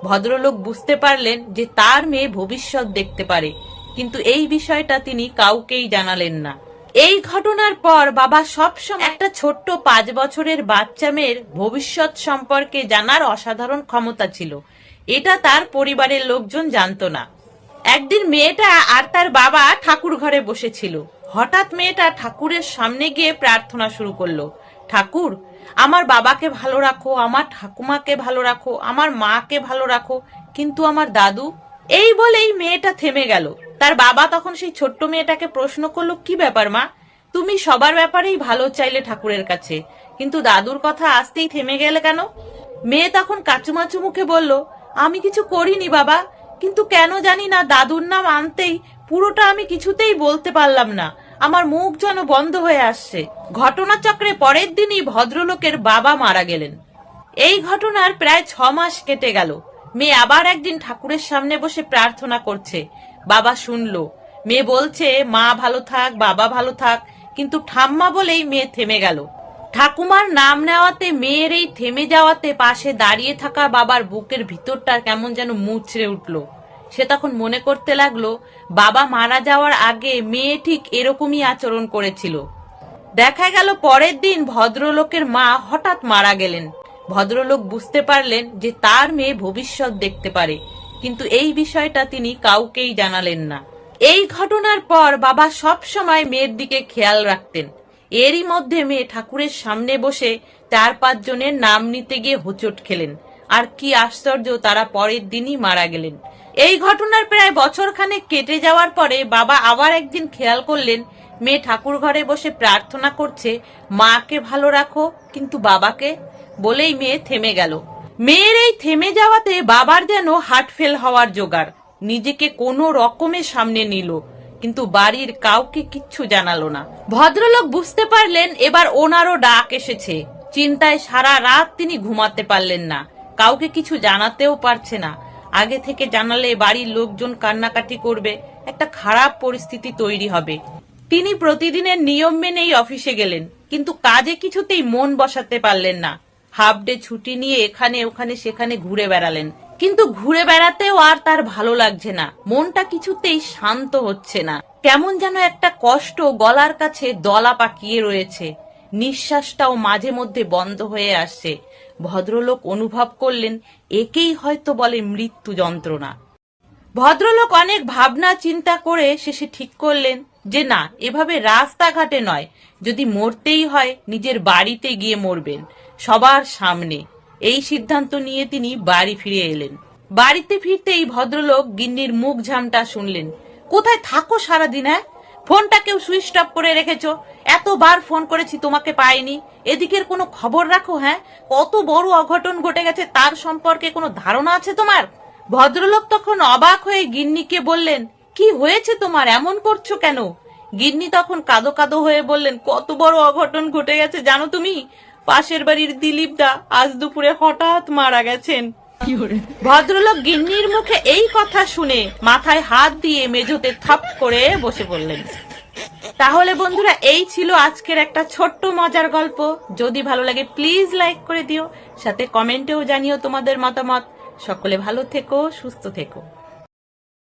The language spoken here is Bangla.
ভদ্রলোক বুঝতে পারলেন যে তার মেয়ে ভবিষ্যৎ দেখতে পারে, কিন্তু এই বিষয়টা তিনি কাউকেই জানালেন না। এই ঘটনার পর বাবা সবসময় একটা ছোট্ট 5 বছরের বাচ্চা মেয়ের ভবিষ্যৎ সম্পর্কে জানার অসাধারণ ক্ষমতা ছিল। এটা তার পরিবারের লোকজন জানতো না। একদিন মেয়েটা আর তার বাবা ঠাকুর ঘরে বসেছিল। হঠাৎ মেয়েটা ঠাকুরের সামনে গিয়ে প্রার্থনা শুরু করলো, ঠাকুর, আমার বাবাকে ভালো রাখো, আমার ঠাকুমাকে ভালো রাখো, আমার মাকে ভালো রাখো, কিন্তু আমার দাদু। এই বলেই মেয়েটা থেমে গেল। তার বাবা তখন সেই ছোট্ট মেয়েটাকে প্রশ্ন করলো, কি ব্যাপার মা, তুমি সবার ব্যাপারেই ভালো চাইলে ঠাকুরের কাছে, কিন্তু দাদুর কথা আসতেই থেমে গেলে কেন? মেয়ে তখন কাচুমাচু মুখে বলল, আমি কিছু করিনি বাবা, কিন্তু কেন জানি না দাদুর নাম আনতেই পুরোটা আমি কিছুতেই বলতে পারলাম না, আমার মুখ যেন বন্ধ হয়ে আসছে। ঘটনাচক্রে পরের দিনই ভদ্রলোকের বাবা মারা গেলেন। এই ঘটনার প্রায় 6 মাস কেটে গেল। মেয়ে আবার একদিন ঠাকুরের সামনে বসে প্রার্থনা করছে। বাবা শুনলো। মেয়ে বলছে, মা ভালো থাক, বাবা ভালো থাক, কিন্তু ঠাম্মা বলেই মেয়ে থেমে গেল। ঠাকুমার নাম নেওয়াতে, মেয়ের এই থেমে যাওয়াতে পাশে দাঁড়িয়ে থাকা বাবার বুকের ভিতরটা কেমন যেন মুচড়ে উঠল। সে তখন মনে করতে লাগলো, বাবা মারা যাওয়ার আগে মেয়ে ঠিক এরকমই আচরণ করেছিল। দেখা গেল পরের দিন ভদ্রলোকের মা হঠাৎ মারা গেলেন। ভদ্রলোক বুঝতে পারলেন যে তার মেয়ে ভবিষ্যৎ দেখতে পারে, কিন্তু এই বিষয়টা তিনি কাউকেই জানালেন না। এই ঘটনার পর বাবা সব সময় মেয়ের দিকে খেয়াল রাখতেন। এরই মধ্যে মেয়ে ঠাকুরের সামনে বসে 4-5 জনের নাম নিতে গিয়ে হোঁচট খেলেন। আর কি আশ্চর্য, তারা পরের দিনই মারা গেলেন। এই ঘটনার প্রায় বছরখানেক কেটে যাওয়ার পরে বাবা আবার একদিন খেয়াল করলেন, মেয়ে ঠাকুর ঘরে বসে প্রার্থনা করছে, মাকে ভালো রাখো, কিন্তু বাবাকে, বলেই মেয়ে থেমে গেল। মেয়ের এই থেমে যাওয়াতে বাবার যেন হার্ট ফেল হওয়ার জোগাড়। নিজেকে কোনো রকমের সামনে নিল, কিন্তু বাড়ির কাউকে কিচ্ছু জানালো না। ভদ্রলোক বুঝতে পারলেন এবার ওনারও ডাক এসেছে। চিন্তায় সারা রাত তিনি ঘুমাতে পারলেন না, কাউকে কিছু জানাতেও পারছে না। আগে থেকে জানালে বাড়ির লোকজন কান্নাকাটি করবে, একটা খারাপ পরিস্থিতি তৈরি হবে। তিনি প্রতিদিনের নিয়ম মেনেই অফিসে গেলেন, কিন্তু কাজে কিছুতেই মন বসাতে পারলেন না। হাফ ডে ছুটি নিয়ে এখানে ওখানে সেখানে ঘুরে বেড়ালেন, কিন্তু ঘুরে বেড়াতেও আর তার ভালো লাগছে না। মনটা কিছুতেই শান্ত হচ্ছে না, কেমন যেন একটা কষ্ট গলার কাছে দলা পাকিয়ে রয়েছে। নিঃশ্বাসটাও মাঝে মধ্যে বন্ধ হয়ে আসছে। ভদ্রলোক অনুভব করলেন একেই হয়তো বলে মৃত্যু যন্ত্রণা। ভদ্রলোক অনেক ভাবনা চিন্তা করে শেষে ঠিক করলেন যে না, এভাবে রাস্তাঘাটে নয়, যদি মরতেই হয় নিজের বাড়িতে গিয়ে মরবেন, সবার সামনে। এই সিদ্ধান্ত নিয়ে তিনি বাড়ি ফিরে এলেন। বাড়িতে ফিরতেই ভদ্রলোক গিন্নির মুখ ঝামটা শুনলেন। কোথায় থাকো সারাদিন? হ্যাঁ, ফোনটা কেউ সুইচ অফ করে রেখেছো, এতবার ফোন করেছি তোমাকে পাইনি, এদিকের কোনো খবর রাখো? হ্যাঁ, কত বড় অঘটন ঘটে গেছে তার সম্পর্কে কোনো ধারণা আছে তোমার? ভদ্রলোক তখন অবাক হয়ে গিন্নিকে বললেন, কি হয়েছে তোমার, এমন করছো কেন? গিন্নি তখন কাঁদো কাঁদো হয়ে বললেন, কত বড় অঘটন ঘটে গেছে জানো তুমি? পাশের বাড়ির দিলীপ দা আজ দুপুরে হঠাৎ মারা গেছেন। ভদ্রলোক গিন্নির মুখে এই কথা শুনে মাথায় হাত দিয়ে মেঝোতে থাপ করে বসে পড়লেন। তাহলে বন্ধুরা, এই ছিল আজকের একটা ছোট্ট মজার গল্প। যদি ভালো লাগে প্লিজ লাইক করে দিও, সাথে কমেন্টেও জানিও তোমাদের মতামত। সকলে ভালো থেকো, সুস্থ থেকো।